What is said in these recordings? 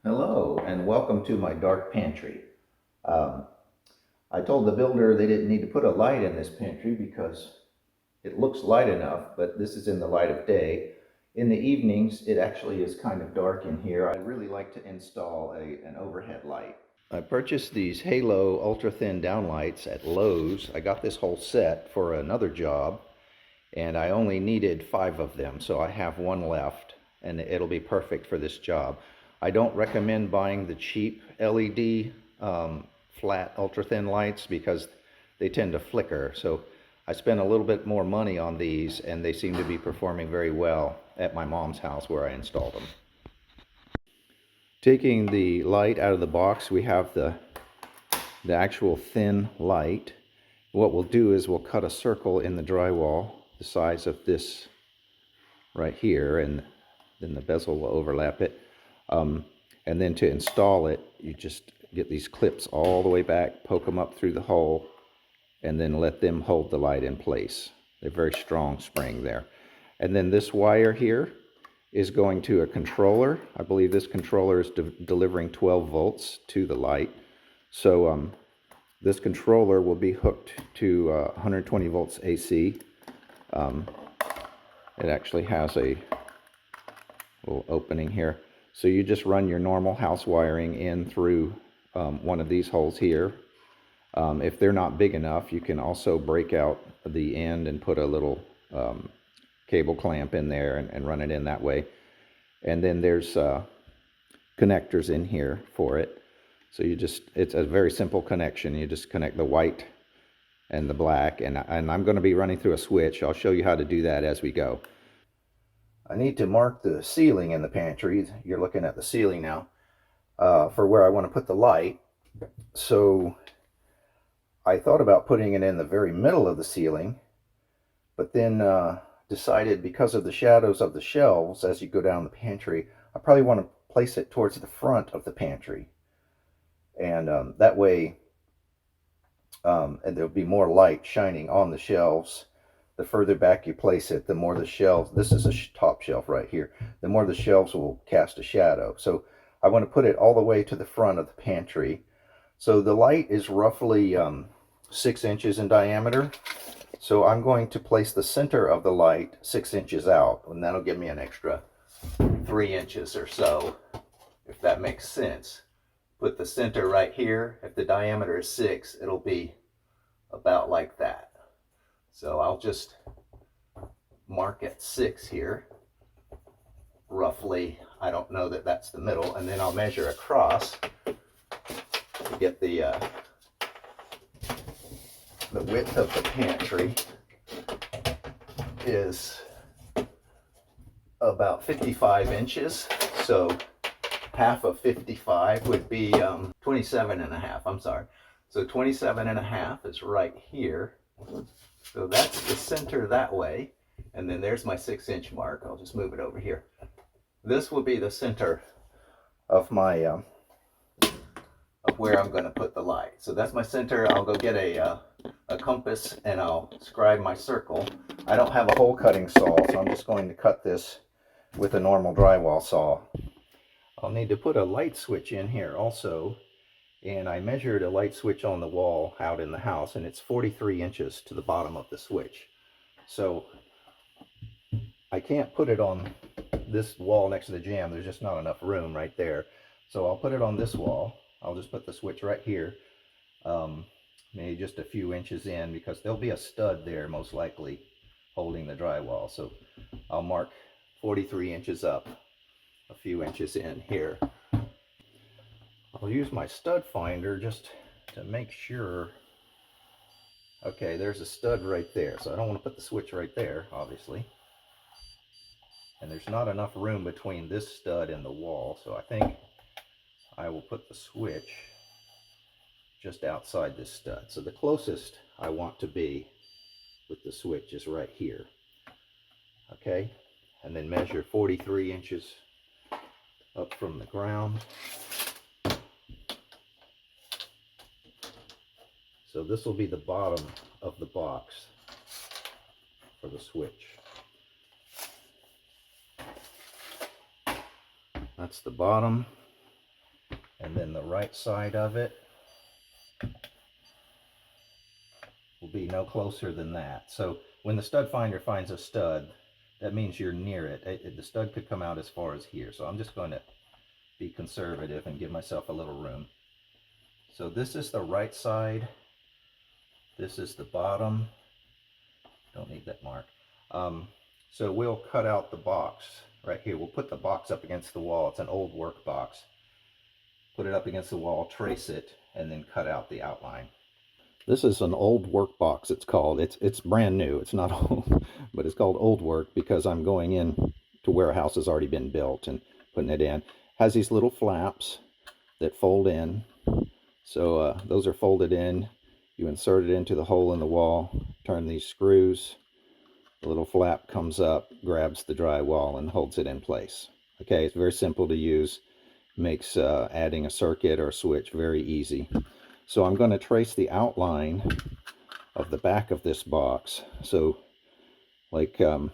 Hello and welcome to my dark pantry. Um, I told the builder they didn't need to put a light in this pantry because it looks light enough, but this is in the light of day. In the evenings, it actually is kind of dark in here. I'd really like to install an overhead light. I purchased these Halo ultra thin downlights at Lowe's. I got this whole set for another job and I only needed 5 of them, so I have one left and it'll be perfect for this job. I don't recommend buying the cheap LED flat ultra thin lights because they tend to flicker. So I spent a little bit more money on these and they seem to be performing very well at my mom's house where I installed them. Taking the light out of the box, we have the actual thin light. What we'll do is we'll cut a circle in the drywall the size of this right here, and then the bezel will overlap it. And then to install it, you just get these clips all the way back, poke them up through the hole, and then let them hold the light in place. They're very strong spring there. And then this wire here is going to a controller. I believe this controller is delivering 12 volts to the light. So this controller will be hooked to 120 volts AC. It actually has a little opening here. So you just run your normal house wiring in through one of these holes here. If they're not big enough, you can also break out the end and put a little cable clamp in there and run it in that way. And then there's connectors in here for it. So it's a very simple connection. You just connect the white and the black, and I'm going to be running through a switch. I'll show you how to do that as we go. I need to mark the ceiling in the pantry. You're looking at the ceiling now for where I want to put the light. So I thought about putting it in the very middle of the ceiling, but then decided because of the shadows of the shelves as you go down the pantry, I probably want to place it towards the front of the pantry. And that way and there'll be more light shining on the shelves. The further back you place it, the more the shelves, this is a top shelf right here, the more the shelves will cast a shadow. So I want to put it all the way to the front of the pantry. So the light is roughly 6 inches in diameter. So I'm going to place the center of the light 6 inches out, and that'll give me an extra 3 inches or so, if that makes sense. Put the center right here. If the diameter is 6, it'll be about like that. So I'll just mark at 6 here, roughly. I don't know that that's the middle, and then I'll measure across to get the width of the pantry is about 55 inches. So half of 55 would be 27 and a half. I'm sorry. So 27 and a half is right here. So that's the center that way. And then there's my 6-inch mark. I'll just move it over here. This will be the center of my of where I'm going to put the light. So that's my center. I'll go get a compass and I'll scribe my circle. I don't have a hole cutting saw, so I'm just going to cut this with a normal drywall saw. I'll need to put a light switch in here also, and I measured a light switch on the wall out in the house, and it's 43 inches to the bottom of the switch. So I can't put it on this wall next to the jamb. There's just not enough room right there. So I'll put it on this wall. I'll just put the switch right here, maybe just a few inches in, because there'll be a stud there most likely holding the drywall. So I'll mark 43 inches up, a few inches in here. I'll use my stud finder just to make sure. Okay, there's a stud right there, so I don't want to put the switch right there, obviously. And there's not enough room between this stud and the wall, so I think I will put the switch just outside this stud. So the closest I want to be with the switch is right here. Okay, and then measure 43 inches up from the ground. So this will be the bottom of the box for the switch. That's the bottom. And then the right side of it will be no closer than that. So when the stud finder finds a stud, that means you're near it. The stud could come out as far as here. So I'm just going to be conservative and give myself a little room. So this is the right side. This is the bottom. Don't need that mark. So we'll cut out the box right here. We'll put the box up against the wall. It's an old work box. Put it up against the wall, trace it, and then cut out the outline. This is an old work box, it's called. It's brand new. It's not old, but it's called old work because I'm going in to where a house has already been built and putting it in. It has these little flaps that fold in. So those are folded in. You insert it into the hole in the wall, turn these screws. The little flap comes up, grabs the drywall, and holds it in place. Okay, it's very simple to use. Makes adding a circuit or a switch very easy. So I'm going to trace the outline of the back of this box. So like it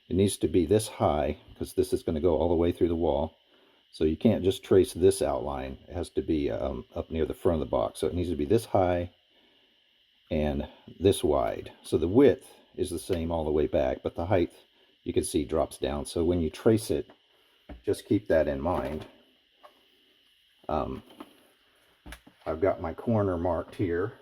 needs to be this high because this is going to go all the way through the wall. So you can't just trace this outline. It has to be up near the front of the box. So it needs to be this high and this wide. So the width is the same all the way back, but the height, you can see, drops down. So when you trace it, just keep that in mind. I've got my corner marked here.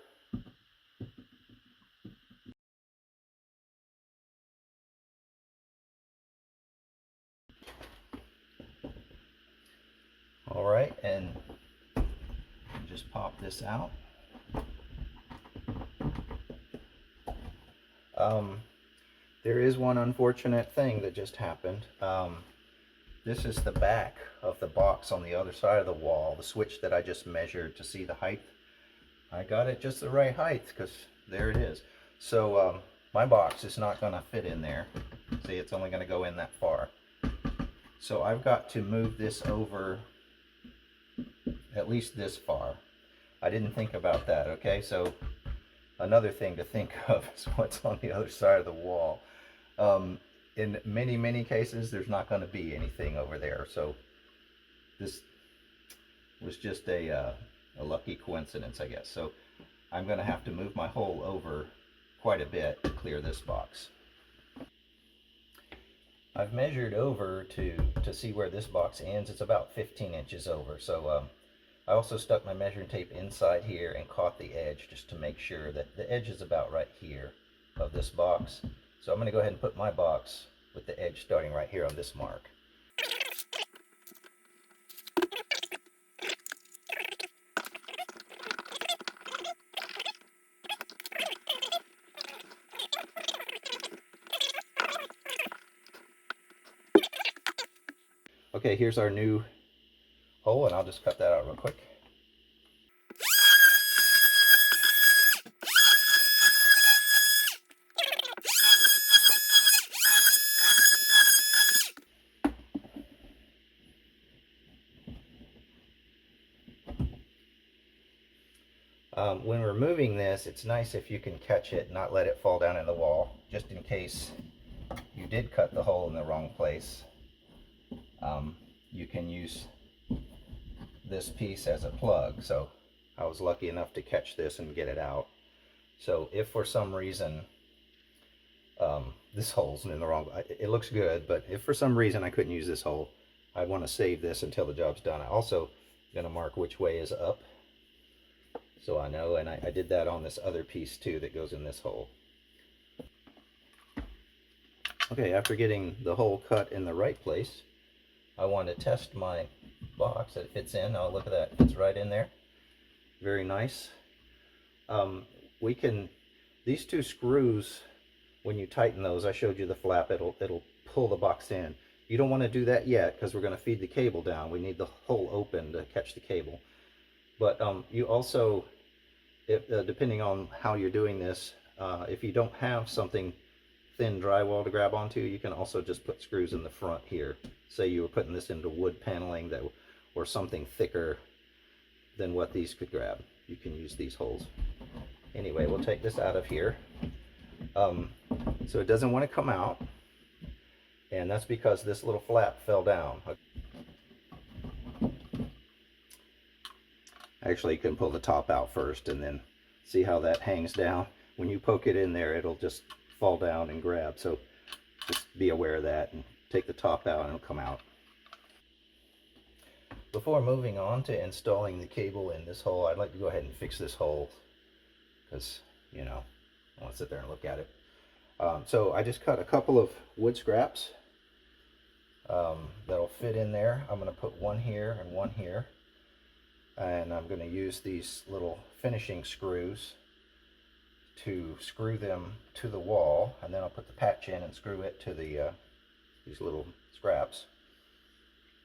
All right, and just pop this out. There is one unfortunate thing that just happened. This is the back of the box on the other side of the wall, the switch that I just measured to see the height. I got it just the right height because there it is. So my box is not going to fit in there. See, it's only going to go in that far. So I've got to move this over at least this far. I didn't think about that, okay? So another thing to think of is what's on the other side of the wall. In many cases, there's not going to be anything over there. So this was just a lucky coincidence, I guess. So I'm going to have to move my hole over quite a bit to clear this box. I've measured over to see where this box ends. It's about 15 inches over. So I also stuck my measuring tape inside here and caught the edge just to make sure that the edge is about right here of this box. So I'm going to go ahead and put my box with the edge starting right here on this mark. Okay, here's our new hole, and I'll just cut that out real quick. When removing this, it's nice if you can catch it and not let it fall down in the wall, just in case you did cut the hole in the wrong place. You can use this piece as a plug. So I was lucky enough to catch this and get it out. So if for some reason this hole's in the wrong, it looks good, but if for some reason I couldn't use this hole, I want to save this until the job's done. I also going to mark which way is up, so I know, and I did that on this other piece too that goes in this hole. Okay, after getting the hole cut in the right place, I want to test my box that it fits in. Oh, look at that, it fits right in there. Very nice. These two screws, when you tighten those, I showed you the flap, it'll pull the box in. You don't want to do that yet because we're going to feed the cable down. We need the hole open to catch the cable. But you also, depending on how you're doing this, if you don't have something thin drywall to grab onto, you can also just put screws in the front here. Say you were putting this into wood paneling or something thicker than what these could grab. You can use these holes. Anyway, we'll take this out of here. So it doesn't want to come out, and that's because this little flap fell down. Actually, you can pull the top out first and then see how that hangs down. When you poke it in there, it'll just fall down and grab. So just be aware of that and take the top out and it'll come out. Before moving on to installing the cable in this hole, I'd like to go ahead and fix this hole because, you know, I want to sit there and look at it. So I just cut a couple of wood scraps that'll fit in there. I'm going to put one here and one here. And I'm going to use these little finishing screws to screw them to the wall, and then I'll put the patch in and screw it to the these little scraps.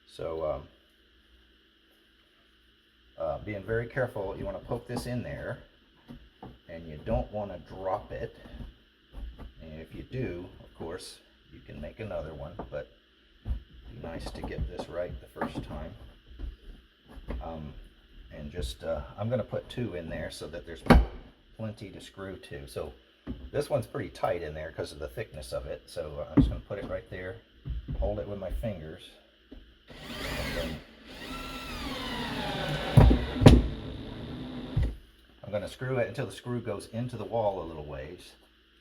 So being very careful, you want to poke this in there, and you don't want to drop it. And if you do, of course, you can make another one, but it'd be nice to get this right the first time. And just I'm going to put two in there so that there's plenty to screw to. So this one's pretty tight in there because of the thickness of it. So I'm just going to put it right there, hold it with my fingers, and then I'm going to screw it until the screw goes into the wall a little ways,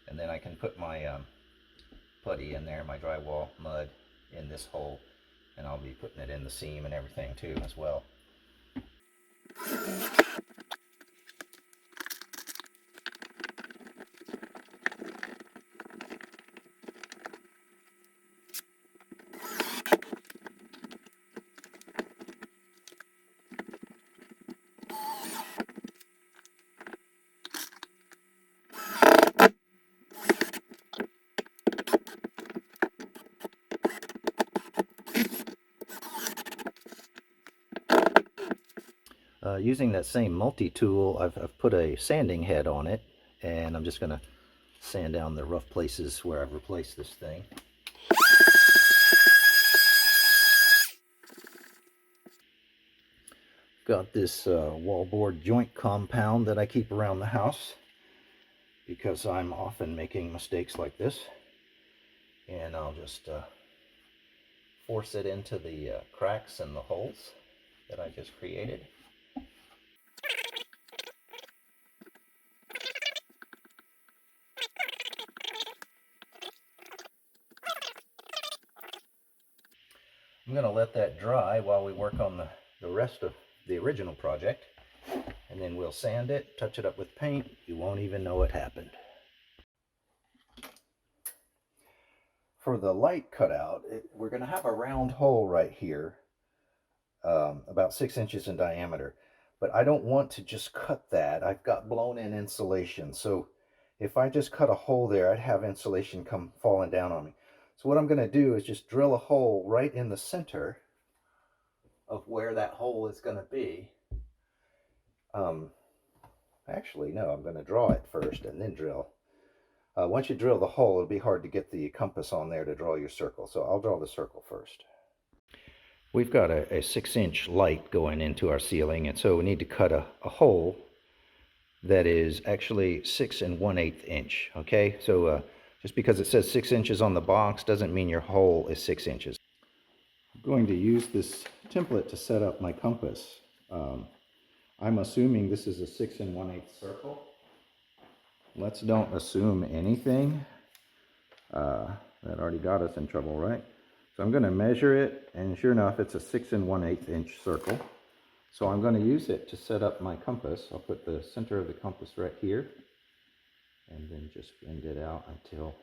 and then I can put my putty in there, my drywall mud in this hole, and I'll be putting it in the seam and everything too as well. Using that same multi-tool, I've put a sanding head on it, and I'm just going to sand down the rough places where I've replaced this thing. Got this wallboard joint compound that I keep around the house because I'm often making mistakes like this, and I'll just force it into the cracks and the holes that I just created. I'm going to let that dry while we work on the rest of the original project, and then we'll sand it, touch it up with paint. You won't even know it happened. For the light cutout, we're going to have a round hole right here, about 6 inches in diameter, but I don't want to just cut that. I've got blown in insulation, so if I just cut a hole there, I'd have insulation come falling down on me. So what I'm going to do is just drill a hole right in the center of where that hole is going to be. Actually, no, I'm going to draw it first and then drill. Once you drill the hole, it'll be hard to get the compass on there to draw your circle. So I'll draw the circle first. We've got a 6-inch light going into our ceiling, and so we need to cut a hole that is actually 6 1/8 inch. Okay, so just because it says 6 inches on the box doesn't mean your hole is 6 inches. I'm going to use this template to set up my compass. I'm assuming this is a 6 1/8 circle. Let's don't assume anything. That already got us in trouble, right? So I'm going to measure it, and sure enough, it's a 6 1/8 inch circle. So I'm going to use it to set up my compass. I'll put the center of the compass right here, and then just bend it out until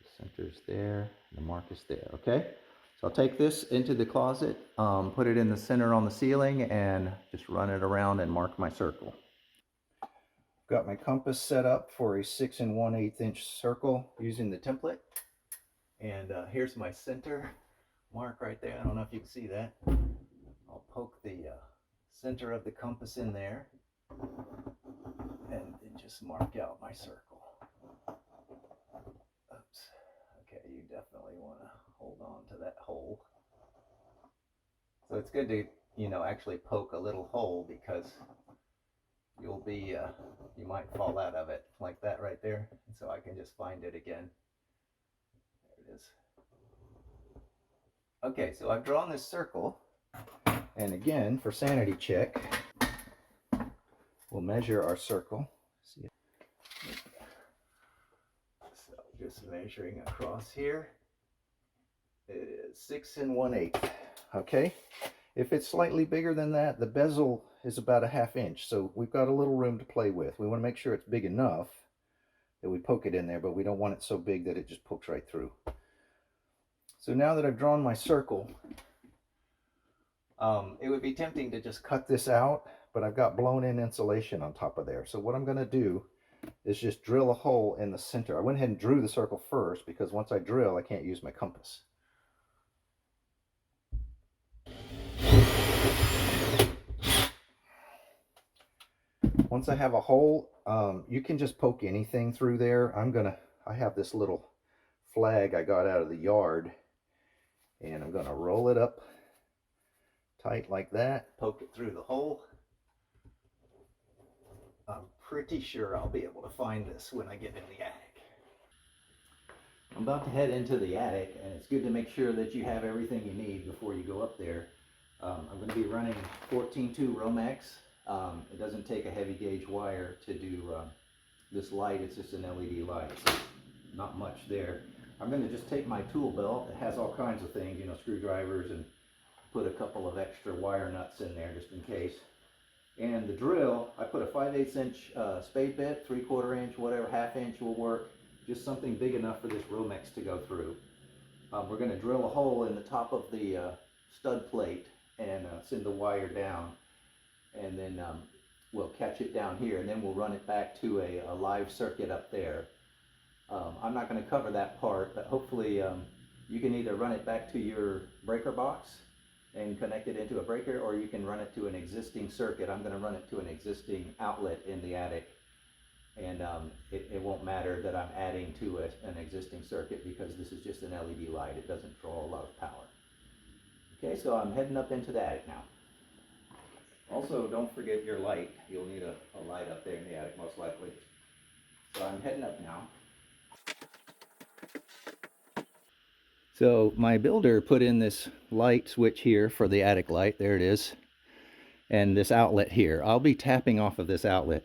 the center's there and the mark is there. Okay, so I'll take this into the closet, put it in the center on the ceiling, and just run it around and mark my circle. Got my compass set up for a 6 1/8 inch circle using the template, and here's my center mark right there. I don't know if you can see that. I'll poke the center of the compass in there and then just mark out my circle. Oops. Okay, you definitely want to hold on to that hole. So it's good to, you know, actually poke a little hole, because you'll be, you might fall out of it like that right there. And so I can just find it again. There it is. Okay, so I've drawn this circle, And again, for sanity check, we'll measure our circle. See, so just measuring across here. It is 6 1/8. Okay. If it's slightly bigger than that, the bezel is about a 1/2 inch. So we've got a little room to play with. We want to make sure it's big enough that we poke it in there, but we don't want it so big that it just pokes right through. So now that I've drawn my circle, it would be tempting to just cut this out, but I've got blown in insulation on top of there. So what I'm going to do is just drill a hole in the center. I went ahead and drew the circle first because once I drill, I can't use my compass. Once I have a hole, you can just poke anything through there. I have this little flag I got out of the yard, and I'm going to roll it up tight like that, poke it through the hole. I'm pretty sure I'll be able to find this when I get in the attic. I'm about to head into the attic, and it's good to make sure that you have everything you need before you go up there. I'm going to be running 14-2 Romex. It doesn't take a heavy gauge wire to do this light. It's just an LED light, so not much there. I'm going to just take my tool belt. It has all kinds of things, you know, screwdrivers, and put a couple of extra wire nuts in there just in case. And the drill, I put a 5/8 inch spade bit, 3/4 inch, whatever, 1/2 inch will work. Just something big enough for this Romex to go through. We're going to drill a hole in the top of the stud plate and send the wire down. And then we'll catch it down here, and then we'll run it back to a live circuit up there. I'm not going to cover that part, but hopefully you can either run it back to your breaker box and connect it into a breaker, or you can run it to an existing circuit. I'm going to run it to an existing outlet in the attic, and it won't matter that I'm adding to an existing circuit because this is just an LED light. It doesn't draw a lot of power. Okay, so I'm heading up into the attic now. Also, don't forget your light. You'll need a light up there in the attic, most likely. So I'm heading up now. So my builder put in this light switch here for the attic light. There it is. And this outlet here. I'll be tapping off of this outlet.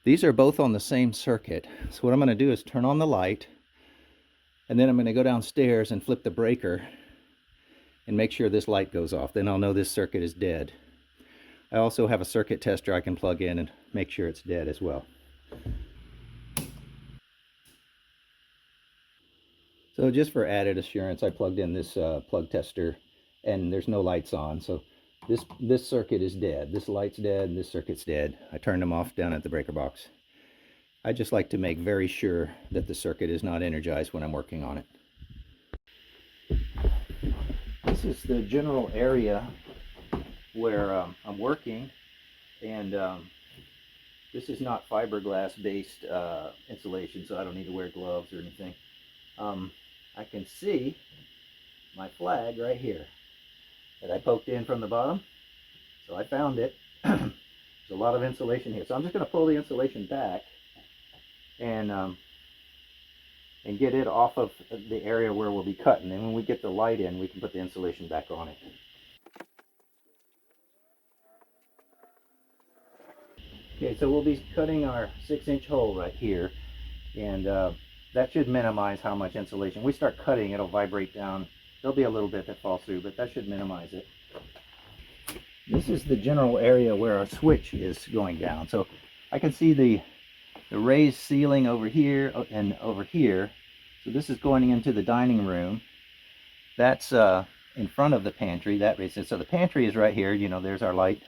These are both on the same circuit. So what I'm going to do is turn on the light, and then I'm going to go downstairs and flip the breaker and make sure this light goes off. Then I'll know this circuit is dead. I also have a circuit tester I can plug in and make sure it's dead as well. So just for added assurance, I plugged in this plug tester, and there's no lights on. So this circuit is dead. This light's dead, and this circuit's dead. I turned them off down at the breaker box. I just like to make very sure that the circuit is not energized when I'm working on it. This is the general area where I'm working, and this is not fiberglass based insulation, so I don't need to wear gloves or anything. I can see my flag right here that I poked in from the bottom, so I found it. There's a lot of insulation here, so I'm just going to pull the insulation back and get it off of the area where we'll be cutting, and when we get the light in, we can put the insulation back on it. Okay, so we'll be cutting our 6-inch hole right here, and that should minimize how much insulation. We start cutting, it'll vibrate down. There'll be a little bit that falls through, but that should minimize it. This is the general area where our switch is going down. So I can see the raised ceiling over here and over here. So this is going into the dining room. That's in front of the pantry. So the pantry is right here. You know, there's our light,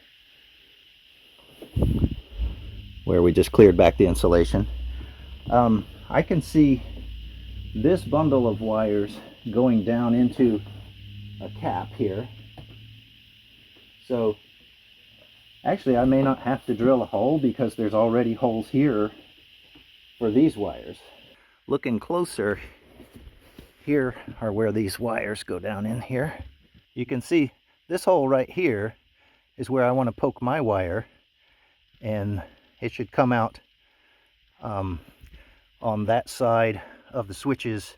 where we just cleared back the insulation. I can see this bundle of wires going down into a cap here. So actually I may not have to drill a hole because there's already holes here for these wires. Looking closer, here are where these wires go down in here. You can see this hole right here is where I want to poke my wire, and it should come out on that side of the switches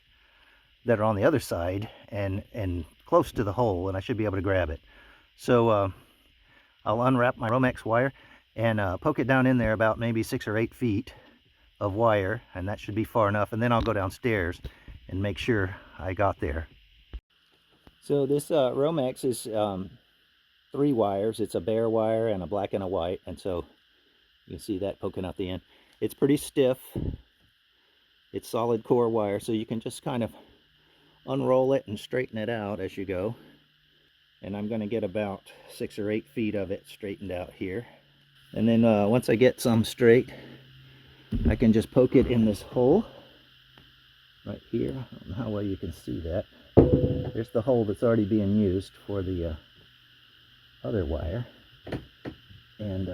that are on the other side and close to the hole, and I should be able to grab it. So I'll unwrap my Romex wire and poke it down in there about maybe 6 or 8 feet of wire, and that should be far enough, and then I'll go downstairs and make sure I got there. So this Romex is 3 wires. It's a bare wire and a black and a white, and so you can see that poking out the end. It's pretty stiff. It's solid core wire, so you can just kind of unroll it and straighten it out as you go. And I'm going to get about 6 or 8 feet of it straightened out here. And then once I get some straight, I can just poke it in this hole right here. I don't know how well you can see that. There's the hole that's already being used for the other wire. And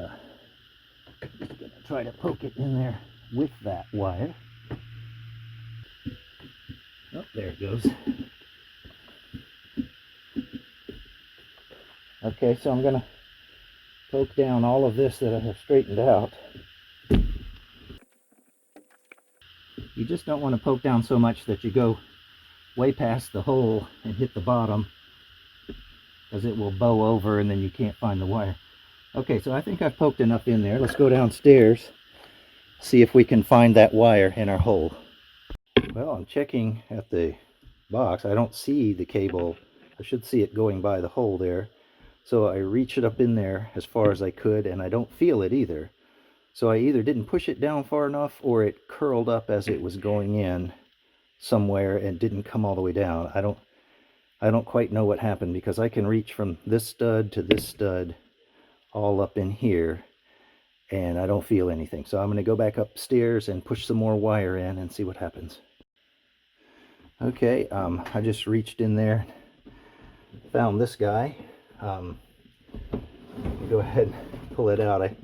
just going to try to poke it in there with that wire. Oh, there it goes. Okay, so I'm going to poke down all of this that I have straightened out. You just don't want to poke down so much that you go way past the hole and hit the bottom, because it will bow over and then you can't find the wire. Okay, so I think I've poked enough in there. Let's go downstairs, see if we can find that wire in our hole. Well, I'm checking at the box. I don't see the cable. I should see it going by the hole there. So I reach it up in there as far as I could, and I don't feel it either. So I either didn't push it down far enough, or it curled up as it was going in somewhere and didn't come all the way down. I don't quite know what happened, because I can reach from this stud to this stud all up in here, and I don't feel anything. So I'm going to go back upstairs and push some more wire in and see what happens. Okay, I just reached in there, found this guy. Go ahead and pull it out. I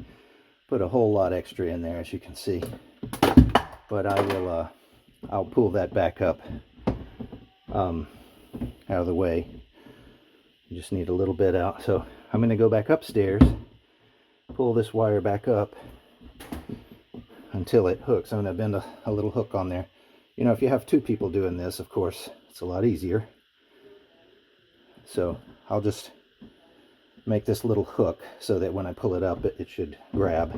put a whole lot extra in there, as you can see, but I'll pull that back up out of the way. You just need a little bit out. So I'm going to go back upstairs, pull this wire back up until it hooks. I'm going to bend a little hook on there. You know, if you have 2 people doing this, of course, it's a lot easier. So I'll just make this little hook so that when I pull it up, it should grab.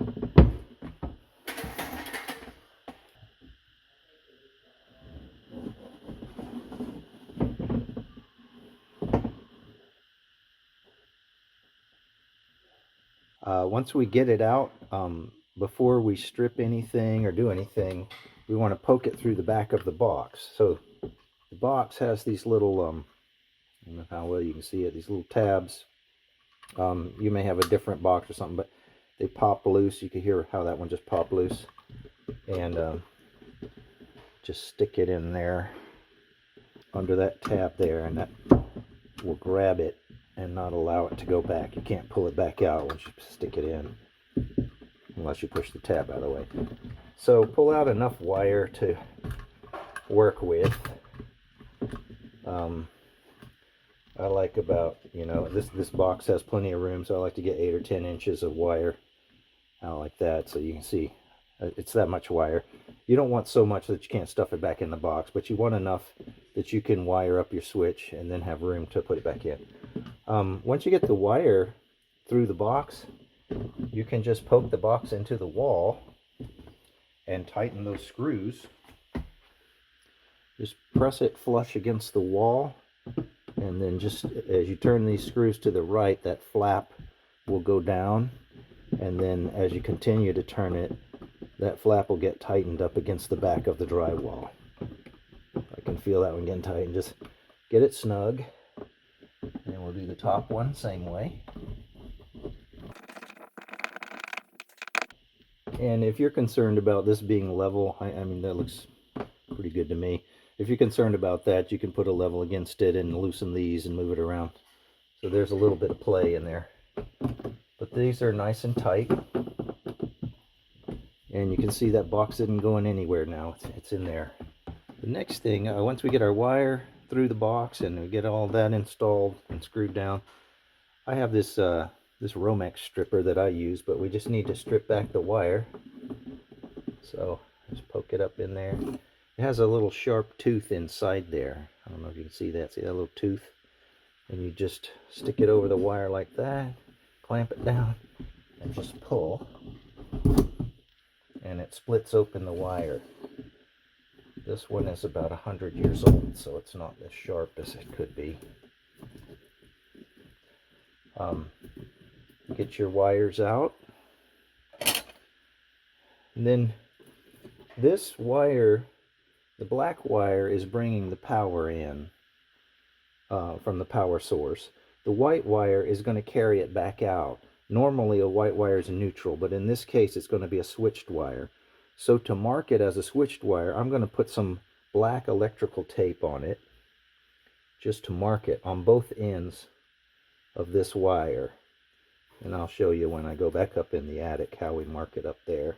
Once we get it out, before we strip anything or do anything, we want to poke it through the back of the box. So the box has these little, I don't know how well you can see it, these little tabs. You may have a different box or something, but they pop loose. You can hear how that one just popped loose. And just stick it in there under that tab there, and that will grab it and not allow it to go back. You can't pull it back out once you stick it in, unless you push the tab out of the way. So pull out enough wire to work with. I like about, you know, this box has plenty of room, so I like to get 8 or 10 inches of wire out like that, so you can see it's that much wire. You don't want so much that you can't stuff it back in the box, but you want enough that you can wire up your switch and then have room to put it back in. Once you get the wire through the box, you can just poke the box into the wall and tighten those screws. Just press it flush against the wall, and then just as you turn these screws to the right, that flap will go down, and then as you continue to turn it, that flap will get tightened up against the back of the drywall. I can feel that one getting tight. Just get it snug, and we'll do the top one same way. And if you're concerned about this being level, I mean, that looks pretty good to me. If you're concerned about that, you can put a level against it and loosen these and move it around. So there's a little bit of play in there. But these are nice and tight. And you can see that box isn't going anywhere now. It's in there. The next thing, once we get our wire through the box and we get all that installed and screwed down, I have this this Romex stripper that I use, but we just need to strip back the wire. So just poke it up in there. It has a little sharp tooth inside there. I don't know if you can see that. See that little tooth? And you just stick it over the wire like that, clamp it down and just pull, and it splits open the wire. This one is about 100 years old, so it's not as sharp as it could be. Get your wires out. And then this wire, the black wire, is bringing the power in from the power source. The white wire is going to carry it back out. Normally a white wire is neutral, but in this case it's going to be a switched wire. So to mark it as a switched wire, I'm going to put some black electrical tape on it, just to mark it on both ends of this wire. And I'll show you when I go back up in the attic how we mark it up there.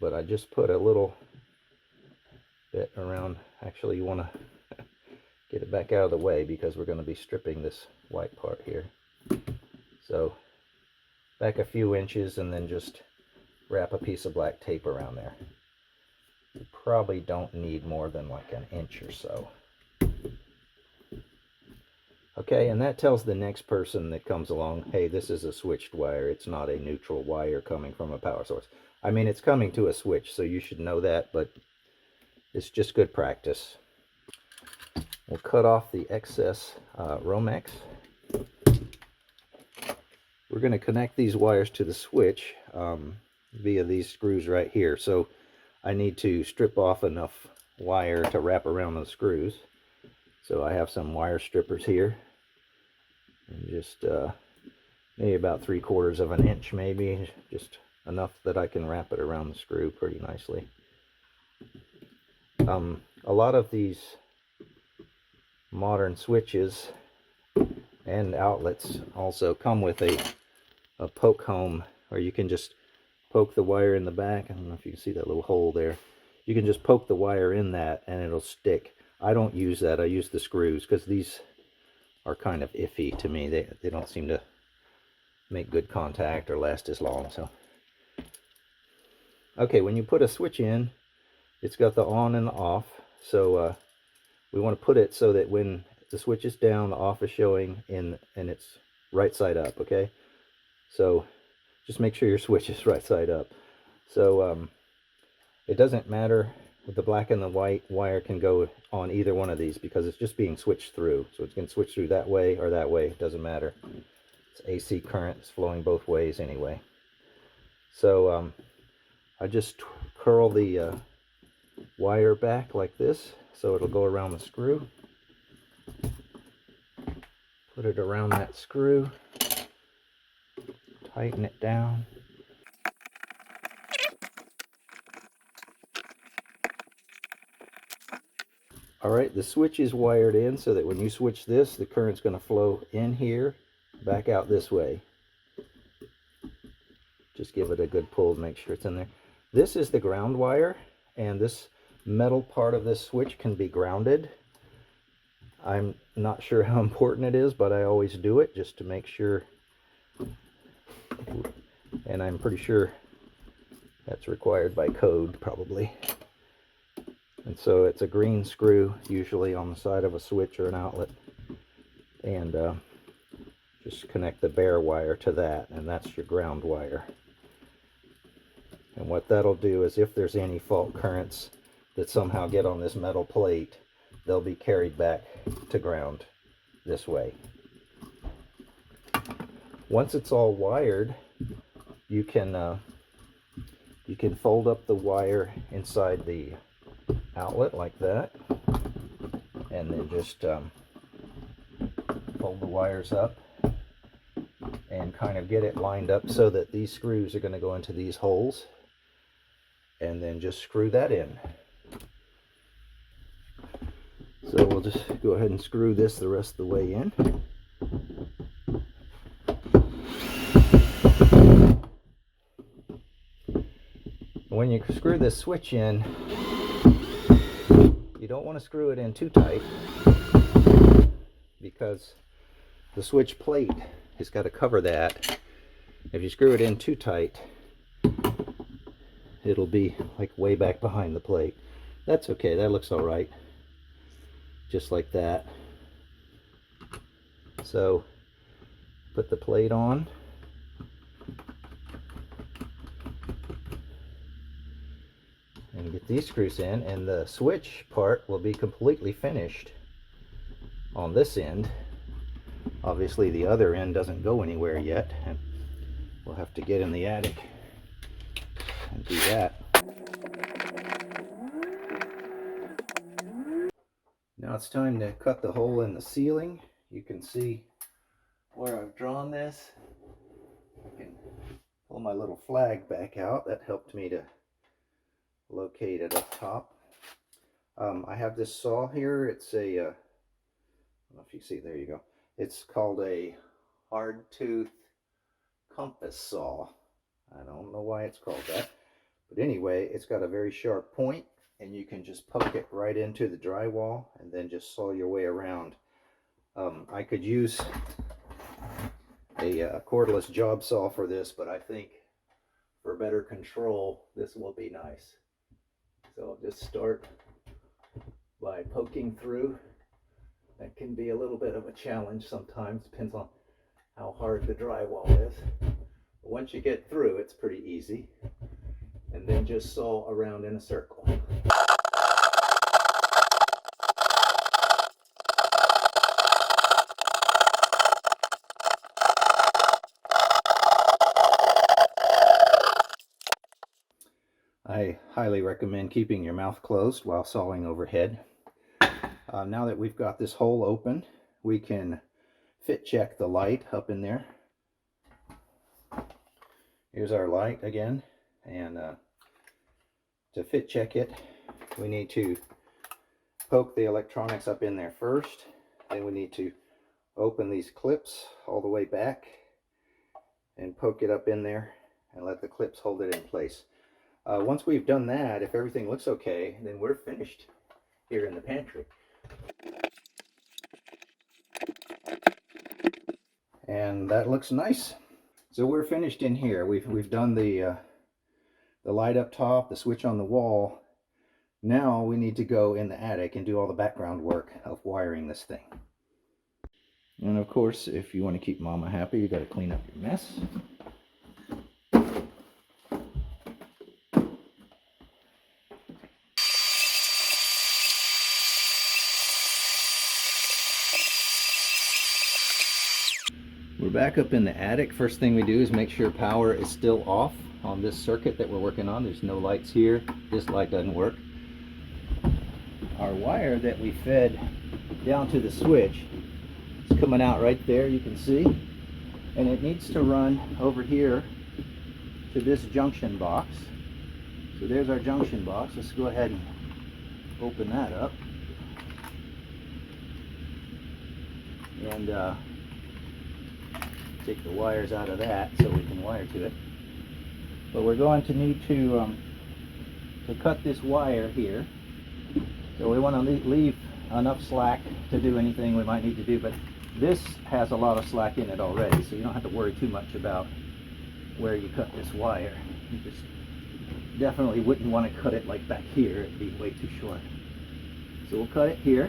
But I just put a little bit around. Actually, you want to get it back out of the way because we're going to be stripping this white part here. So back a few inches and then just wrap a piece of black tape around there. You probably don't need more than like an inch or so. Okay, and that tells the next person that comes along, hey, this is a switched wire. It's not a neutral wire coming from a power source. I mean, it's coming to a switch, so you should know that, but it's just good practice. We'll cut off the excess Romex. We're going to connect these wires to the switch via these screws right here. So I need to strip off enough wire to wrap around those screws. So I have some wire strippers here, and just maybe about 3/4 of an inch, maybe, just enough that I can wrap it around the screw pretty nicely. A lot of these modern switches and outlets also come with a poke home, or you can just poke the wire in the back. I don't know if you can see that little hole there. You can just poke the wire in that and it'll stick. I don't use that. I use the screws because these are kind of iffy to me. They don't seem to make good contact or last as long. So okay, when you put a switch in, it's got the on and the off. So we want to put it so that when the switch is down, the off is showing and it's right side up. Okay, so just make sure your switch is right side up. So it doesn't matter. The black and the white wire can go on either one of these because it's just being switched through. So it's going to switch through that way or that way. It doesn't matter. It's AC current. It's flowing both ways anyway. So I just curl the wire back like this so it'll go around the screw. Put it around that screw. Tighten it down. Alright, the switch is wired in so that when you switch this, the current's going to flow in here, back out this way. Just give it a good pull to make sure it's in there. This is the ground wire, and this metal part of this switch can be grounded. I'm not sure how important it is, but I always do it just to make sure. And I'm pretty sure that's required by code, probably. And so it's a green screw, usually on the side of a switch or an outlet. And just connect the bare wire to that, and that's your ground wire. And what that'll do is if there's any fault currents that somehow get on this metal plate, they'll be carried back to ground this way. Once it's all wired, you can fold up the wire inside the outlet like that, and then just fold the wires up and kind of get it lined up so that these screws are going to go into these holes, and then just screw that in. So we'll just go ahead and screw this the rest of the way in. When you screw this switch in, you don't want to screw it in too tight because the switch plate has got to cover that. If you screw it in too tight, it'll be like way back behind the plate. That's okay, that looks all right. Just like that. So put the plate on. And get these screws in, and the switch part will be completely finished on this end. Obviously the other end doesn't go anywhere yet, and we'll have to get in the attic and do that. Now it's time to cut the hole in the ceiling. You can see where I've drawn this. I can pull my little flag back out. That helped me to locate it up top. I have this saw here. It's a, I don't know if you see, there you go. It's called a hard tooth compass saw. I don't know why it's called that. But anyway, it's got a very sharp point, and you can just poke it right into the drywall and then just saw your way around. I could use a cordless job saw for this, but I think for better control, this will be nice. So I'll just start by poking through. That can be a little bit of a challenge sometimes, depends on how hard the drywall is. But once you get through, it's pretty easy. And then just saw around in a circle. I highly recommend keeping your mouth closed while sawing overhead. Now that we've got this hole open, we can fit check the light up in there. Here's our light again, and to fit check it, we need to poke the electronics up in there first. Then we need to open these clips all the way back and poke it up in there and let the clips hold it in place. Once we've done that, if everything looks okay, then we're finished here in the pantry. And that looks nice. So we're finished in here. We've done the light up top, the switch on the wall. Now we need to go in the attic and do all the background work of wiring this thing. And of course, if you want to keep Mama happy, you got to clean up your mess. We're back up in the attic. First thing we do is make sure power is still off on this circuit that we're working on. There's no lights here. This light doesn't work. Our wire that we fed down to the switch is coming out right there, you can see. And it needs to run over here to this junction box. So there's our junction box. Let's go ahead and open that up. And take the wires out of that so we can wire to it. But we're going to need to cut this wire here. So we want to leave enough slack to do anything we might need to do, but this has a lot of slack in it already, so you don't have to worry too much about where you cut this wire. You just definitely wouldn't want to cut it like back here. It'd be way too short. So we'll cut it here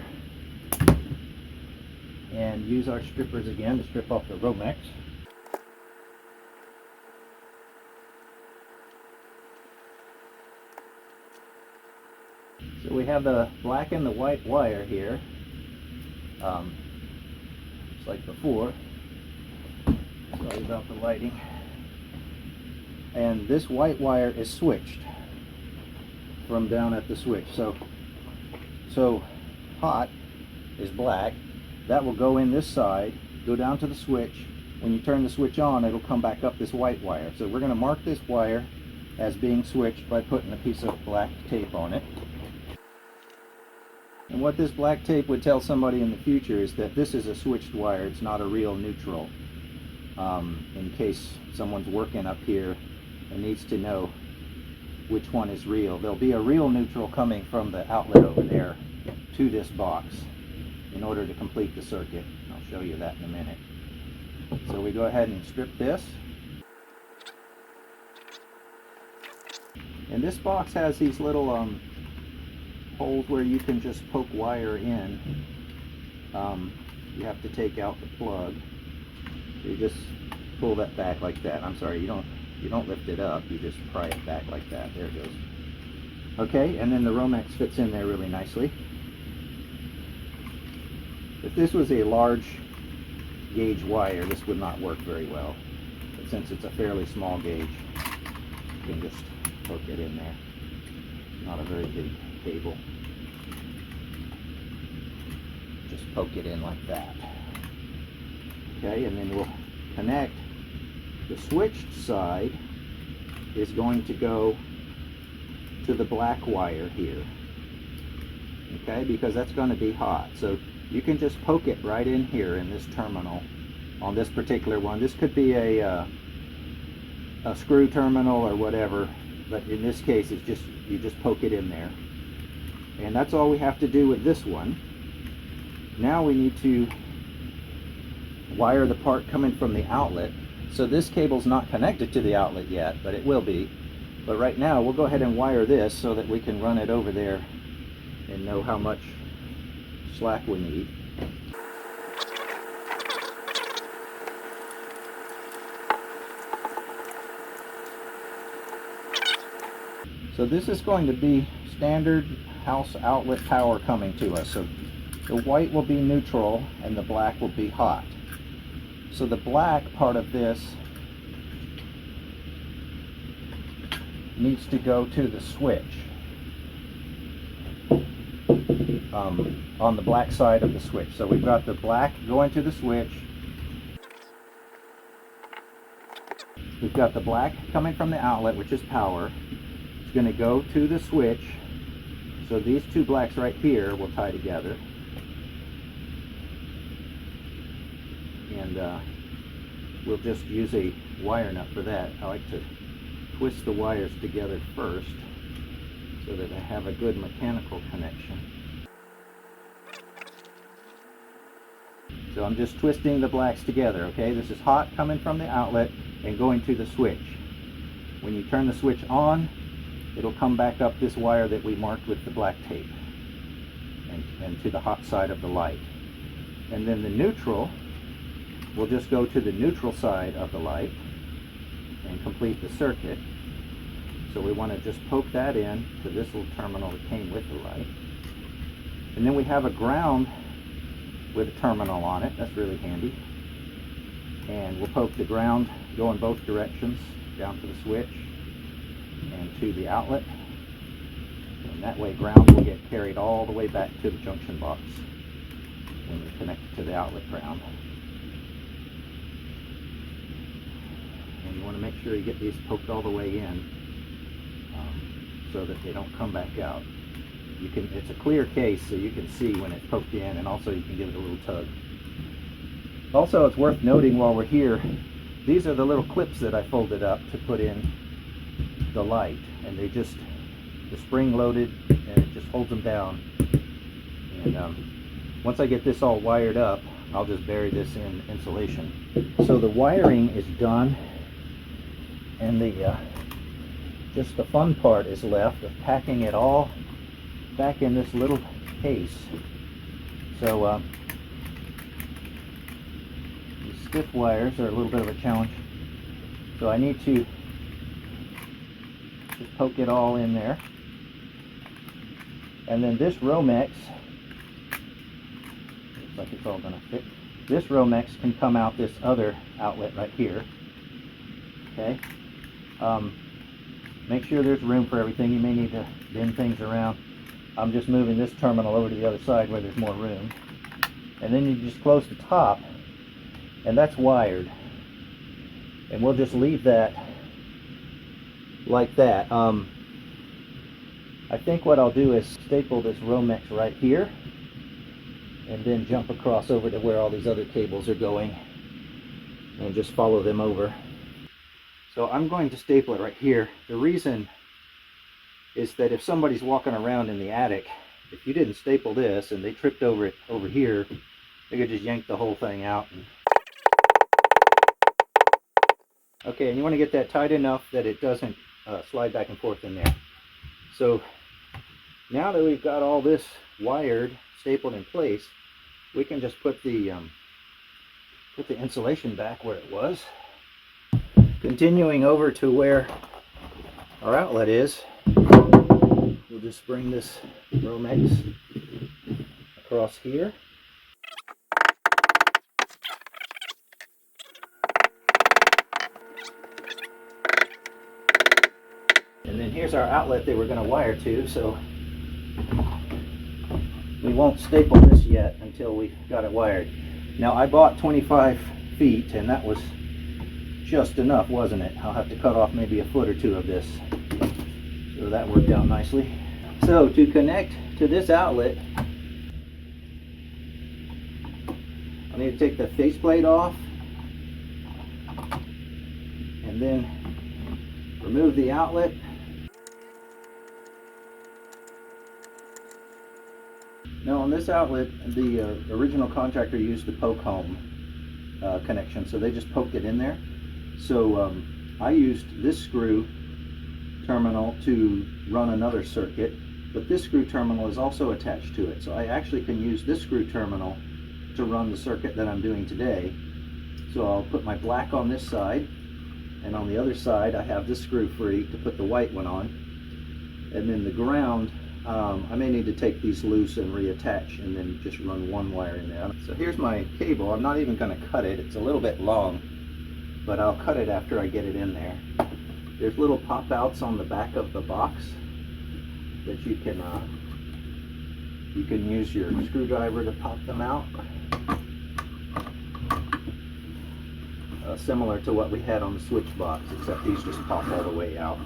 and use our strippers again to strip off the Romex. So we have the black and the white wire here, just like before. Sorry about the lighting. And this white wire is switched from down at the switch. So hot is black. That will go in this side, go down to the switch. When you turn the switch on, it'll come back up this white wire. So we're going to mark this wire as being switched by putting a piece of black tape on it. And what this black tape would tell somebody in the future is that this is a switched wire, it's not a real neutral. In case someone's working up here and needs to know which one is real. There'll be a real neutral coming from the outlet over there to this box in order to complete the circuit. I'll show you that in a minute. So we go ahead and strip this. And this box has these little holes where you can just poke wire in. You have to take out the plug You just pull that back like that. I'm sorry, you don't lift it up, you just pry it back like that. There it goes. Okay, and then the Romex fits in there really nicely. If this was a large gauge wire, this would not work very well. But since it's a fairly small gauge, you can just poke it in there. Not a very big cable. Just poke it in like that. Okay, and then we'll connect. The switched side is going to go to the black wire here. Okay, because that's going to be hot. So you can just poke it right in here in this terminal on this particular one. This could be a screw terminal or whatever, but in this case it's just, you just poke it in there. And that's all we have to do with this one. Now we need to wire the part coming from the outlet. So this cable's not connected to the outlet yet, but it will be. But right now we'll go ahead and wire this so that we can run it over there and know how much slack we need. So this is going to be standard house outlet power coming to us. So the white will be neutral and the black will be hot. So the black part of this needs to go to the switch on the black side of the switch. So we've got the black going to the switch. We've got the black coming from the outlet, which is power. It's going to go to the switch. So these two blacks right here will tie together. And we'll just use a wire nut for that. I like to twist the wires together first so that I have a good mechanical connection. So I'm just twisting the blacks together, okay? This is hot coming from the outlet and going to the switch. When you turn the switch on, it'll come back up this wire that we marked with the black tape and to the hot side of the light. And then the neutral will just go to the neutral side of the light and complete the circuit. So we want to just poke that in to this little terminal that came with the light. And then we have a ground with a terminal on it. That's really handy. And we'll poke the ground going both directions down to the switch and to the outlet. And that way ground will get carried all the way back to the junction box when you connect it to the outlet ground. And you want to make sure you get these poked all the way in so that they don't come back out. You can, it's a clear case so you can see when it's poked in, and also you can give it a little tug. Also, it's worth noting while we're here, these are the little clips that I folded up to put in the light, and they just, the spring loaded and it just holds them down. And once I get this all wired up, I'll just bury this in insulation. So the wiring is done, and the just the fun part is left of packing it all back in this little case. So these stiff wires are a little bit of a challenge. So I need to just poke it all in there. And then this Romex, looks like it's all going to fit. This Romex can come out this other outlet right here. Okay. Make sure there's room for everything. You may need to bend things around. I'm just moving this terminal over to the other side where there's more room. And then you just close the top, and that's wired. And we'll just leave that like that. I think what I'll do is staple this Romex right here and then jump across over to where all these other cables are going and just follow them over. So I'm going to staple it right here. The reason is that if somebody's walking around in the attic, if you didn't staple this and they tripped over it over here, they could just yank the whole thing out. Okay, and you want to get that tight enough that it doesn't slide back and forth in there. So now that we've got all this wired, stapled in place, we can just put the Put the insulation back where it was. Continuing over to where our outlet is, we'll just bring this Romex across here. And then here's our outlet that we're going to wire to, so we won't staple this yet until we've got it wired. Now I bought 25 feet and that was just enough, wasn't it? I'll have to cut off maybe a foot or two of this. So that worked out nicely. So to connect to this outlet, I need to take the faceplate off and then remove the outlet. Now on this outlet, the original contractor used the poke home connection, so they just poked it in there. So I used this screw terminal to run another circuit, but this screw terminal is also attached to it. So I actually can use this screw terminal to run the circuit that I'm doing today. So I'll put my black on this side, and on the other side I have this screw free to put the white one on. And then the ground, I may need to take these loose and reattach and then just run one wire in there. So here's my cable. I'm not even going to cut it. It's a little bit long, but I'll cut it after I get it in there. There's little pop outs on the back of the box that you can use your screwdriver to pop them out. Similar to what we had on the switch box, except these just pop all the way out.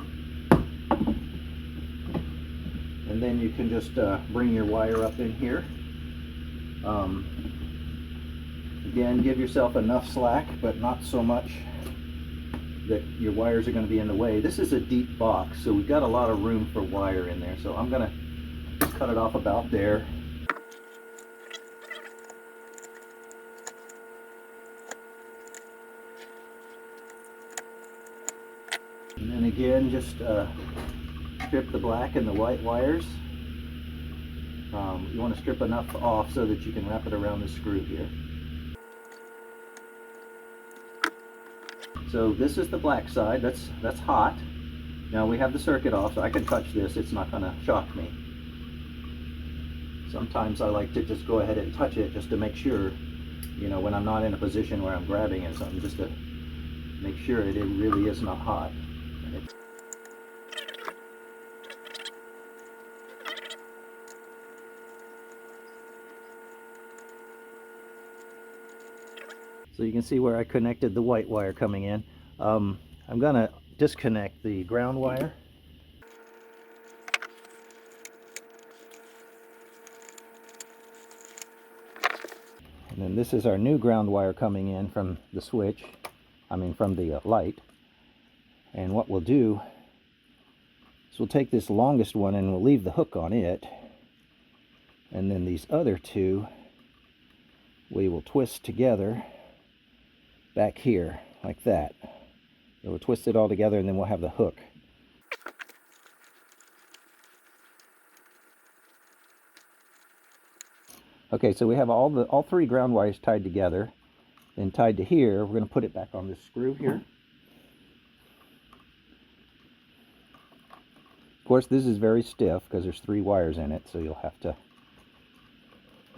And then you can just bring your wire up in here. Again, give yourself enough slack, but not so much that your wires are going to be in the way. This is a deep box, so we've got a lot of room for wire in there. So I'm going to just cut it off about there. And then again, just strip the black and the white wires. You want to strip enough off so that you can wrap it around the screw here. So this is the black side. That's hot. Now we have the circuit off, so I can touch this. It's not going to shock me. Sometimes I like to just go ahead and touch it just to make sure, you know, when I'm not in a position where I'm grabbing at something, just to make sure it really is not hot. So you can see where I connected the white wire coming in. I'm going to disconnect the ground wire. And then this is our new ground wire coming in from the switch, from the light. And what we'll do is we'll take this longest one and we'll leave the hook on it. And then these other two we will twist together back here like that. So we'll twist it all together and then we'll have the hook. Okay, so we have all three ground wires tied together. Then tied to here, we're going to put it back on this screw here. Of course, this is very stiff because there's three wires in it, so you'll have to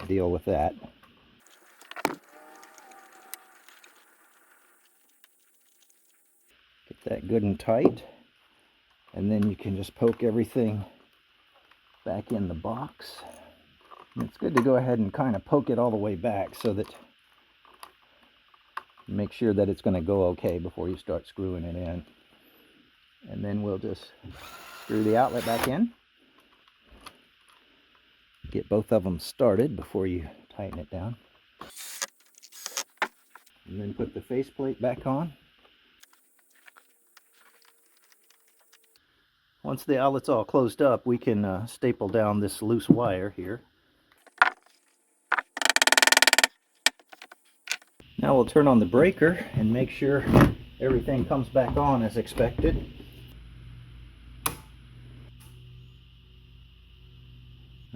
deal with that. Get that good and tight, and then you can just poke everything back in the box. And it's good to go ahead and kind of poke it all the way back so that you make sure that it's going to go okay before you start screwing it in. And then we'll just screw the outlet back in. Get both of them started before you tighten it down. And then put the faceplate back on. Once the outlet's all closed up, we can staple down this loose wire here. Now we'll turn on the breaker and make sure everything comes back on as expected.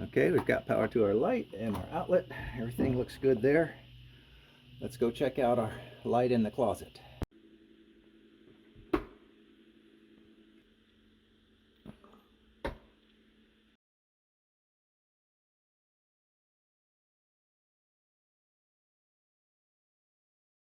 Okay, we've got power to our light and our outlet. Everything looks good there. let's go check out our light in the closet.